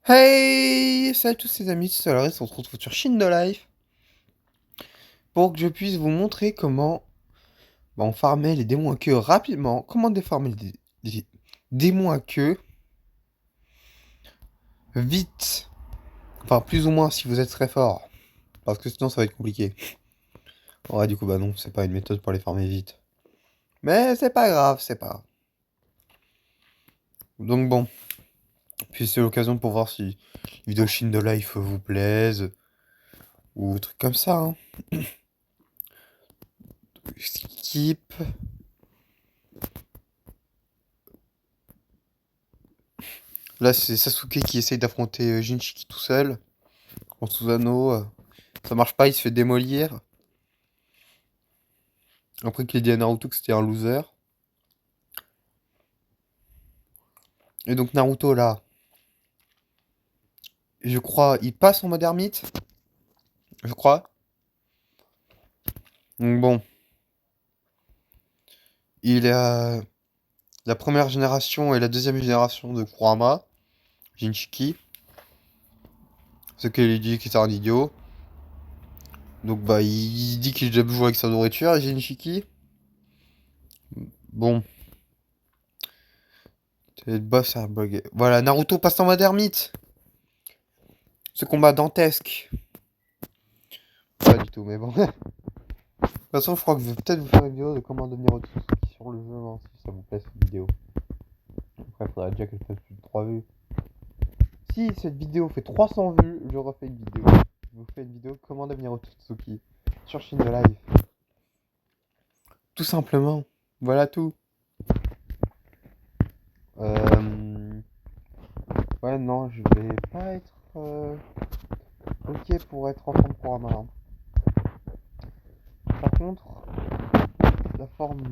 Hey! Salut à tous ces amis, c'est Solaris, on se retrouve sur Shin No Life pour que je puisse vous montrer comment on farmait les démons à queue rapidement. Comment défarmer les démons à queue vite. Enfin, plus ou moins si vous êtes très fort. Parce que sinon ça va être compliqué. Ouais, du coup, bah non, c'est pas une méthode pour les farmer vite. Mais c'est pas grave, c'est pas grave. Donc bon, puis c'est l'occasion pour voir si les vidéos Shin No Life vous plaisent ou trucs comme ça. Hein. Skip. Là, c'est Sasuke qui essaye d'affronter Jinchiki tout seul. En Susanoo, ça marche pas, il se fait démolir. Après qu'il ait dit à Naruto que c'était un loser. Et donc Naruto, là, je crois, il passe en mode ermite. Je crois. Donc bon, il a la première génération et la deuxième génération de Kurama, Jinchiki. Ce qu'il lui dit qu'il est un idiot. Donc bah, il dit qu'il doit jouer avec sa nourriture, Jinchiki. Bon, c'est le boss à bug. Voilà, Naruto passe en mode ermite. Ce combat dantesque. Pas du tout, mais bon. De toute façon, je crois que je vais peut-être vous faire une vidéo de comment devenir Otsutsuki sur le jeu, hein, si ça vous plaît cette vidéo. Après, il faudrait déjà qu'elle fasse plus de 3 vues. Si cette vidéo fait 300 vues, je refais une vidéo. Je vous fais une vidéo comment devenir Otsutsuki sur Shin No Life. Tout simplement. Voilà tout. Euh... Ouais, non, je vais pas être ok pour être enfant de Kurama. Hein. Par contre, la forme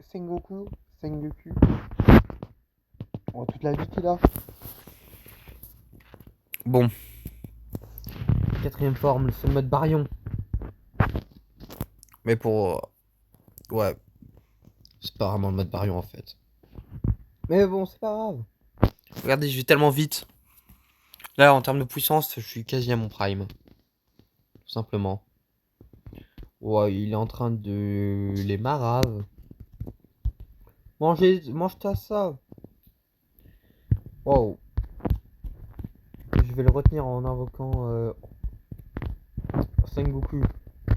Sengoku, Sengoku, oh, toute la vie qu'il a. Bon, quatrième forme, c'est le mode Baryon. Mais pour... Ouais, c'est pas vraiment le mode Baryon en fait. Mais bon, c'est pas grave. Regardez, je vais tellement vite. Là, en termes de puissance, je suis quasi à mon prime. Tout simplement. Ouais, il est en train de les marave. Mange-toi ça. Wow. Je vais le retenir en invoquant Sengoku.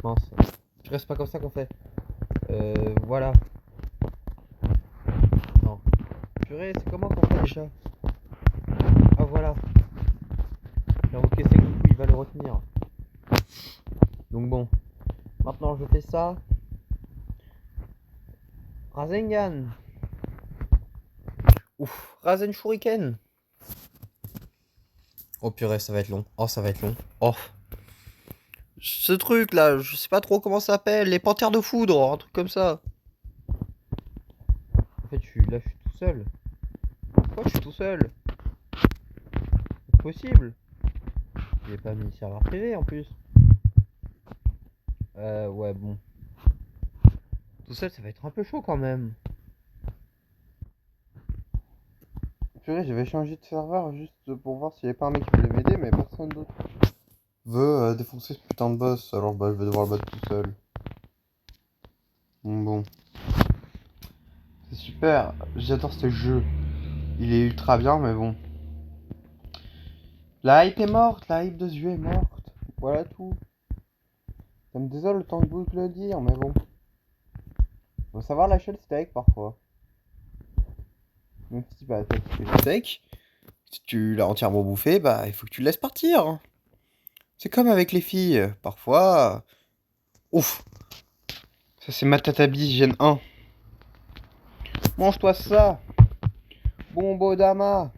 Mince. Je reste pas comme ça qu'on fait. Voilà. Non. Purée, c'est comment qu'on fait déjà? Ah voilà. J'ai invoqué Sengoku, il va le retenir. Donc bon. Maintenant je fais ça. Rasengan. Ouf. Rasen Shuriken. Oh purée, ça va être long. Oh, ça va être long. Oh. Ce truc là, je sais pas trop comment ça s'appelle. Les panthères de foudre, un truc comme ça. En fait, là, je suis tout seul. Pourquoi je suis tout seul? C'est possible. J'ai pas mis serveur privé en plus. Ouais, bon. Tout seul, ça va être un peu chaud quand même. Purée, j'avais changé de serveur juste pour voir s'il y avait pas un mec qui voulait m'aider, mais personne d'autre veut défoncer ce putain de boss, alors bah je vais devoir le battre tout seul. Bon. C'est super, j'adore ce jeu. Il est ultra bien, mais bon. La hype est morte, la hype de ce jeu est morte. Voilà tout. Ça me désole le temps que vous le dire, mais bon. Faut savoir lâcher le steak parfois. Même si bah, t'as kiffé le steak, si tu l'as entièrement bouffé, bah il faut que tu le laisses partir. C'est comme avec les filles, parfois. Ouf! Ça c'est Matatabi, gène 1. Mange-toi ça! Bombo Dama!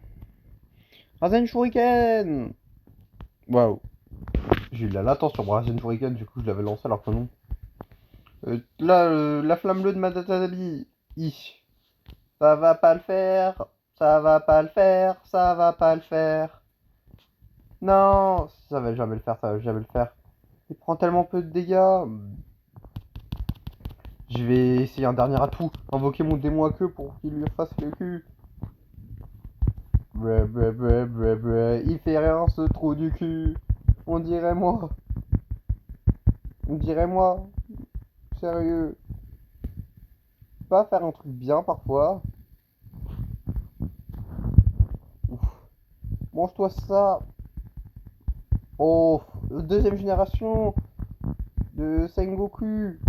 Rasen Shuriken! Waouh! J'ai eu la latence sur Rasen Shuriken, du coup je l'avais lancé alors que non. Là, la flamme bleue de Matatabi. Ça va pas le faire! Ça va pas le faire! Ça va pas le faire! Non! Ça va jamais le faire, ça va jamais le faire. Il prend tellement peu de dégâts. Je vais essayer un dernier atout. Invoquer mon démon à queue pour qu'il lui fasse le cul. Il fait rien ce trou du cul. On dirait moi. On dirait moi. Sérieux. Pas faire un truc bien parfois. Ouf. Mange-toi ça. Oh, deuxième génération de Sengoku.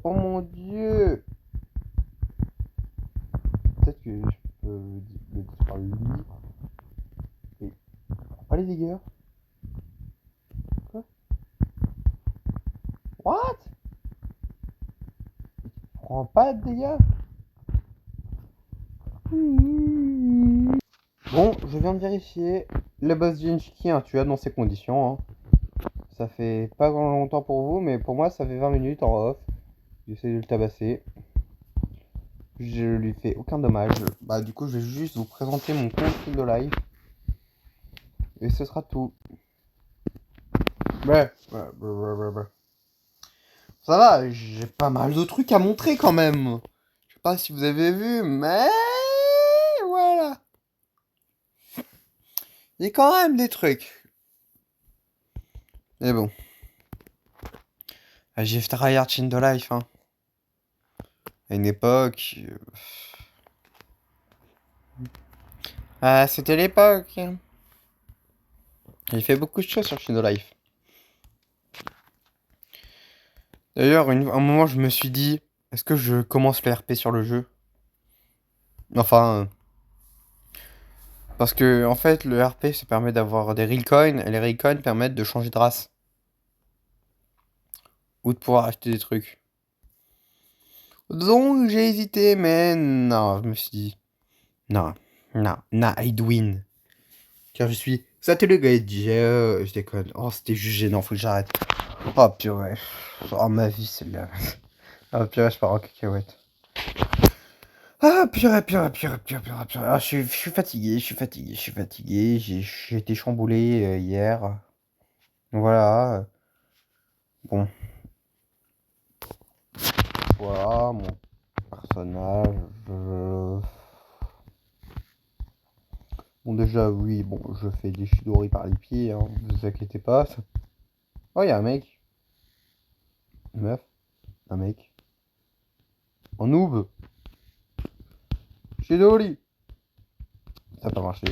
Oh mon dieu. Peut-être que je peux le détruire lui. Et... pas les dégâts. Quoi? What? Prends pas de dégâts. Bon, je viens de vérifier. Le boss Jinchiki est tuable dans ces conditions. Hein. Ça fait pas grand longtemps pour vous, mais pour moi, ça fait 20 minutes en off. J'essaie de le tabasser. Je lui fais aucun dommage. Bah, du coup, je vais juste vous présenter mon compte de live. Et ce sera tout. Ouais. Ça va, j'ai pas mal de trucs à montrer quand même. Je sais pas si vous avez vu, mais voilà. Il y a quand même des trucs. Mais bon. J'ai fait tryhard in the life, hein. À une époque. Ah, c'était l'époque. J'ai fait beaucoup de choses sur Shindo Life. D'ailleurs, un moment, je me suis dit, est-ce que je commence le RP sur le jeu? Enfin, parce que en fait, le RP, ça permet d'avoir des real coins, et les real coins permettent de changer de race. Ou de pouvoir acheter des trucs. Donc, j'ai hésité, mais non, je me suis dit, non, I'd win. Car je suis satellite je déconne. Oh, c'était juste gênant, faut que j'arrête. Oh, purée. Oh, ma vie, celle-là. Oh, purée, je pars en cacahuète. Ah, purée. Ah, je suis fatigué. J'ai été chamboulé hier. Voilà. Bon. Voilà, mon personnage. Bon, déjà, oui, bon, je fais des Chidori par les pieds, hein, vous inquiétez pas. Oh, y'a un mec. Une meuf. Un mec. En noob. Chidori. Ça n'a pas marché.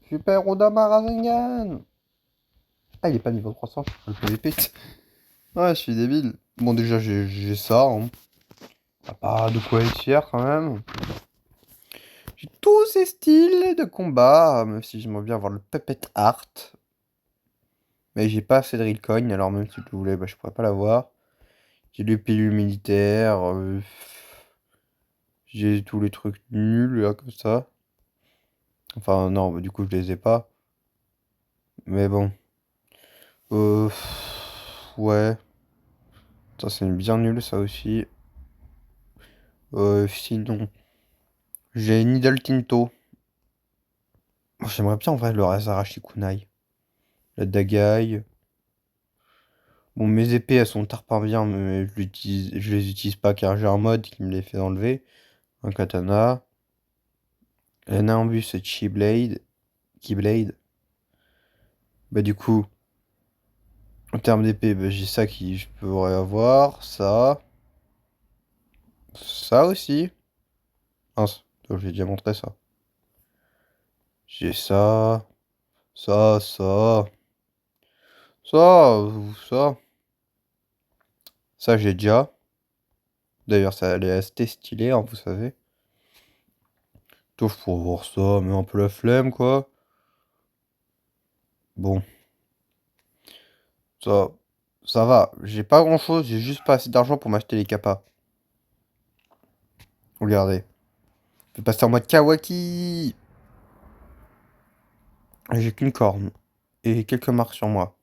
Super Odama Rasengan. Ah, il est pas niveau 300, je peux le PVP. Ouais, je suis débile. Bon, déjà, j'ai ça. Hein. Pas de quoi être fier quand même. J'ai tous ces styles de combat, même si j'aimerais bien avoir le Puppet Art. Mais j'ai pas assez de real coin, alors même si je voulais, bah, je pourrais pas l'avoir. J'ai le PU militaire. J'ai tous les trucs nuls là, comme ça. Enfin, non, bah, du coup, je les ai pas. Mais bon. Euh, ouais. Ça, c'est bien nul, ça aussi. Sinon, j'ai Needle Tinto. J'aimerais bien en vrai le Razarashi Kunai. La Dagai. Bon, mes épées, elles sont tarpin bien, mais je les utilise pas car j'ai un mode qui me les fait enlever. Un katana. La Nimbus Keyblade. Bah, du coup, en termes d'épée, bah, j'ai ça qui je pourrais avoir. Ça. Ça aussi. Mince, donc j'ai déjà montré ça. J'ai ça. Ça. Ça. Ça, j'ai déjà. D'ailleurs, ça elle est assez stylé, hein, vous savez. Toi, je pourrais voir ça, mais un peu la flemme, quoi. Bon, ça, ça va. J'ai pas grand-chose, j'ai juste pas assez d'argent pour m'acheter les capas. Regardez. Je vais passer en mode Kawaki. J'ai qu'une corne. Et quelques marques sur moi.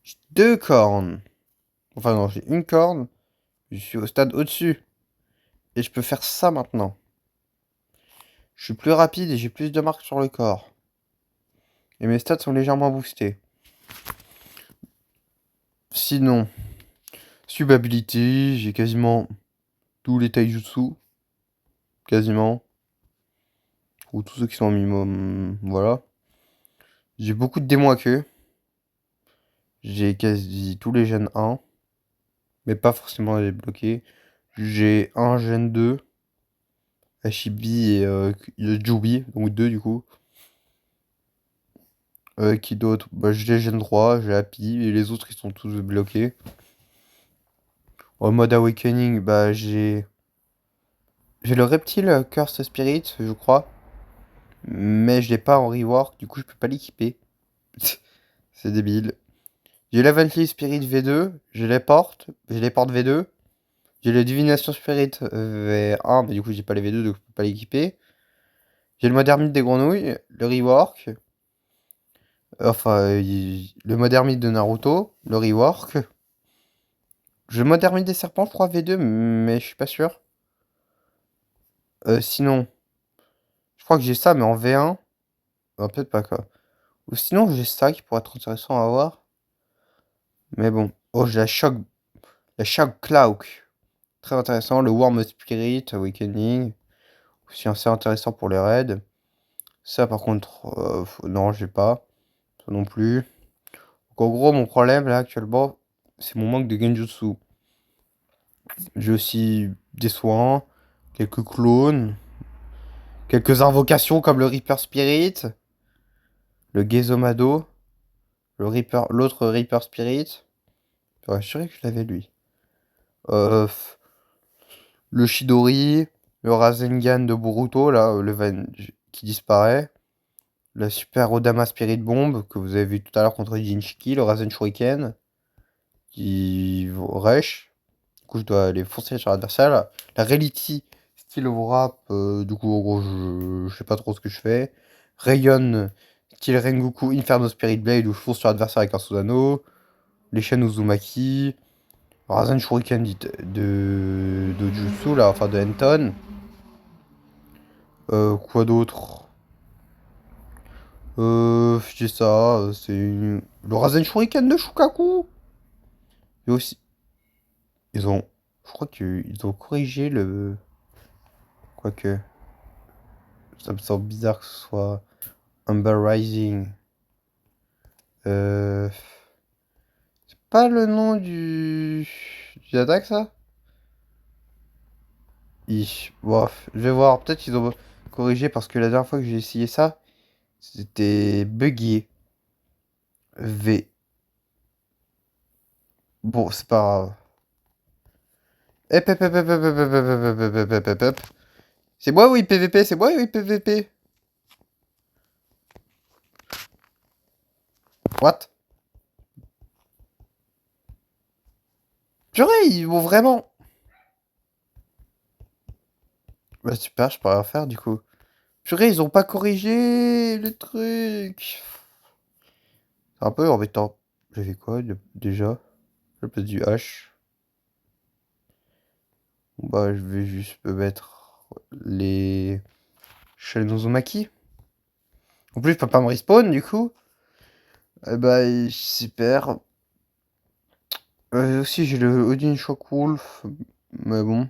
J'ai deux cornes. Enfin non, j'ai une corne. Je suis au stade au-dessus. Et je peux faire ça maintenant. Je suis plus rapide et j'ai plus de marques sur le corps. Et mes stats sont légèrement boostés. Sinon, subabilité, j'ai quasiment tous les taijutsu. Quasiment. ou tous ceux qui sont en minimum, voilà. J'ai beaucoup de démons à queue. J'ai quasi tous les gènes 1, mais pas forcément les bloqués. J'ai un gène 2, Hashibi et Jubi, donc 2 du coup. Qui d'autre? Bah, j'ai gène 3, j'ai Happy, et les autres ils sont tous bloqués. En mode Awakening, bah j'ai. J'ai le reptile Curse Spirit, je crois. Mais je l'ai pas en rework, du coup je peux pas l'équiper. C'est débile. J'ai l'Avently Spirit V2, j'ai les portes V2. J'ai le Divination Spirit V1, mais du coup j'ai pas les V2 donc je peux pas l'équiper. J'ai le mode ermite des grenouilles, le rework. Le mode ermite de Naruto, le rework. J'ai le mode ermite des serpents, je crois V2, mais je suis pas sûr. Sinon, je crois que j'ai ça, mais en V1. Non, peut-être pas quoi. Ou sinon, j'ai ça qui pourrait être intéressant à avoir. Mais bon. Oh, j'ai la Shock Cloak. Très intéressant. Le Worm Spirit, Awakening. Aussi assez intéressant pour les raids. Ça, par contre, non, j'ai pas. Ça non plus. Donc, en gros, mon problème là actuellement, c'est mon manque de Genjutsu. J'ai aussi des soins, quelques clones, quelques invocations comme le Reaper Spirit, le Gezomado, l'autre Reaper Spirit. Ouais, je suis sûr que je l'avais lui. Euh, le Chidori, le Rasengan de Boruto, là, qui disparaît. La Super Odama Spirit Bomb, que vous avez vu tout à l'heure contre Jinchiki, le Rasen Shuriken, qui rush. Du coup, je dois aller foncer sur l'adversaire. La Reality Style Wrap, du coup, en gros, je sais pas trop ce que je fais. Rayon Style Rengoku Inferno Spirit Blade, où je fonce sur l'adversaire avec un Susanoo. Les chaînes Uzumaki. Rasen Shuriken de Jutsu, là, enfin de Enton. Quoi d'autre? J'ai ça, le Rasen Shuriken de Shukaku. Et aussi, ils ont, je crois qu'ils ont corrigé le, quoique, ça me semble bizarre que ce soit Umber Rising. Euh, c'est pas le nom du attaque ça? Bof, je vais voir, peut-être qu'ils ont corrigé parce que la dernière fois que j'ai essayé ça, c'était buggé. V. Bon, c'est pas grave. Hep, hep, hep, hep, hep, hep, hep, hep, hep, hep, hep, hep, hep. C'est moi oui PVP, c'est moi oui PVP. What? Purée, ils vont vraiment. Bah super, je peux rien faire du coup. Purée, ils ont pas corrigé le truc. C'est un peu embêtant. J'avais quoi déjà? Je place du H. Bon, bah je vais juste me mettre les chaînes Uzumaki. En plus, je peux pas me respawn du coup. Eh bah super. Aussi j'ai le Odin Shockwolf. Mais bon.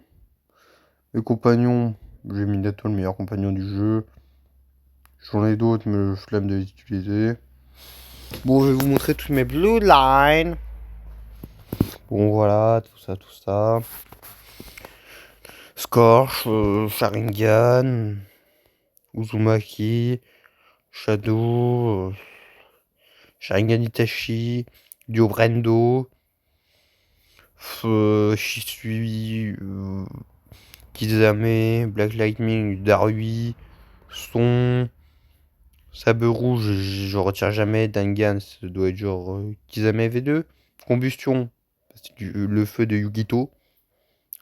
Les compagnons, j'ai mis Minato le meilleur compagnon du jeu. J'en ai d'autres, mais je flemme de les utiliser. Bon, je vais vous montrer toutes mes Bloodlines. Bon, voilà, tout ça, tout ça. Scorch, Sharingan, Uzumaki, Shadow, Sharingan Itachi, Dio Brendo, Shisui, Kizame, Black Lightning, Darui, Son, Sabre rouge, je retire jamais. Dangan, ça doit être genre Kizame V2. Combustion, c'est le feu de Yugito.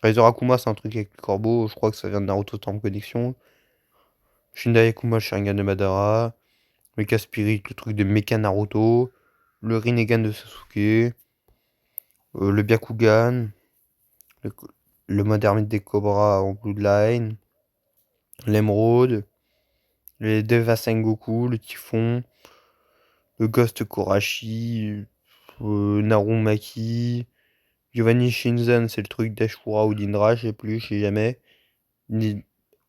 Razor Akuma, c'est un truc avec le corbeau. Je crois que ça vient de Naruto Storm Connection. Shindai Akuma, Sharingan de Madara. Mecha Spirit, le truc de Mecha Naruto. Le Rinnegan de Sasuke. Le Byakugan. Le, le mode ermite des Cobras en Bloodline. L'Emeraude. Les Deva Sengoku, le Typhon. Le Ghost Korashi. Narumaki. Giovanni Shinzen, c'est le truc d'Ashura ou d'Indra, je sais plus, je sais jamais.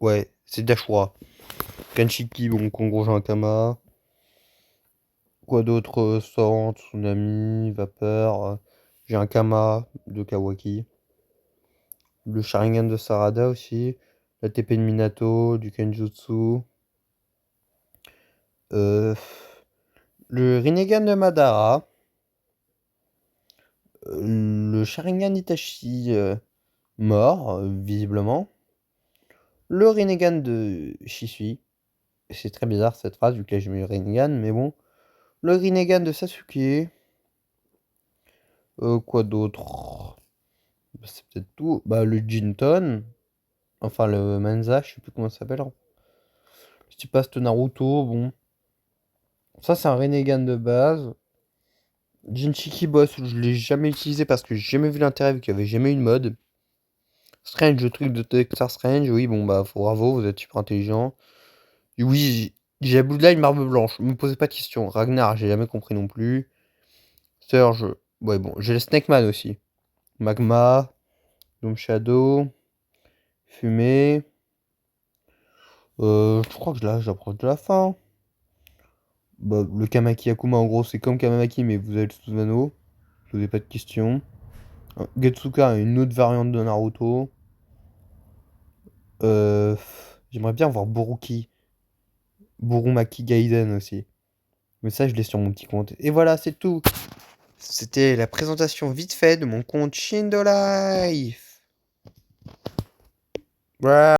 Ouais, c'est d'Ashura. Kanshiki, bon, Kongro Kama. Quoi d'autre? Sand, Tsunami, Vapeur. J'ai un Kama de Kawaki. Le Sharingan de Sarada aussi. La TP de Minato, du Kenjutsu. Le Rinnegan de Madara. Le Sharingan d'Itachi mort, visiblement. Le Rinnegan de Shisui. C'est très bizarre cette phrase vu que là j'ai mis le Rinnegan, mais bon. Le Rinnegan de Sasuke. Quoi d'autre? Bah, c'est peut-être tout. Bah, le Jinton. Enfin, le Manza, je sais plus comment ça s'appelle. Si tu passes de Naruto, bon. Ça, c'est un Rinnegan de base. Jinchiki Boss, je l'ai jamais utilisé parce que j'ai jamais vu l'intérêt vu qu'il n'y avait jamais eu de mode. Strange, le truc de Doctor Strange, oui, bon, bah, bravo, vous êtes super intelligent. Et oui, j'ai la Bloodline Barbe Blanche, me posez pas de questions. Ragnar, j'ai jamais compris non plus. Surge, ouais, bon, j'ai le Snake Man aussi. Magma, Doom Shadow, Fumée. Je crois que là, j'approche de la fin. Bah, le Kamaki Akuma, en gros, c'est comme Kamamaki, mais vous avez le Susanoo. Je vous ai pas de questions. Getsuka, une autre variante de Naruto. J'aimerais bien voir Boruki. Burumaki Gaiden aussi. Mais ça, je l'ai sur mon petit compte. Et voilà, c'est tout. C'était la présentation vite fait de mon compte Shindo Life. Voilà.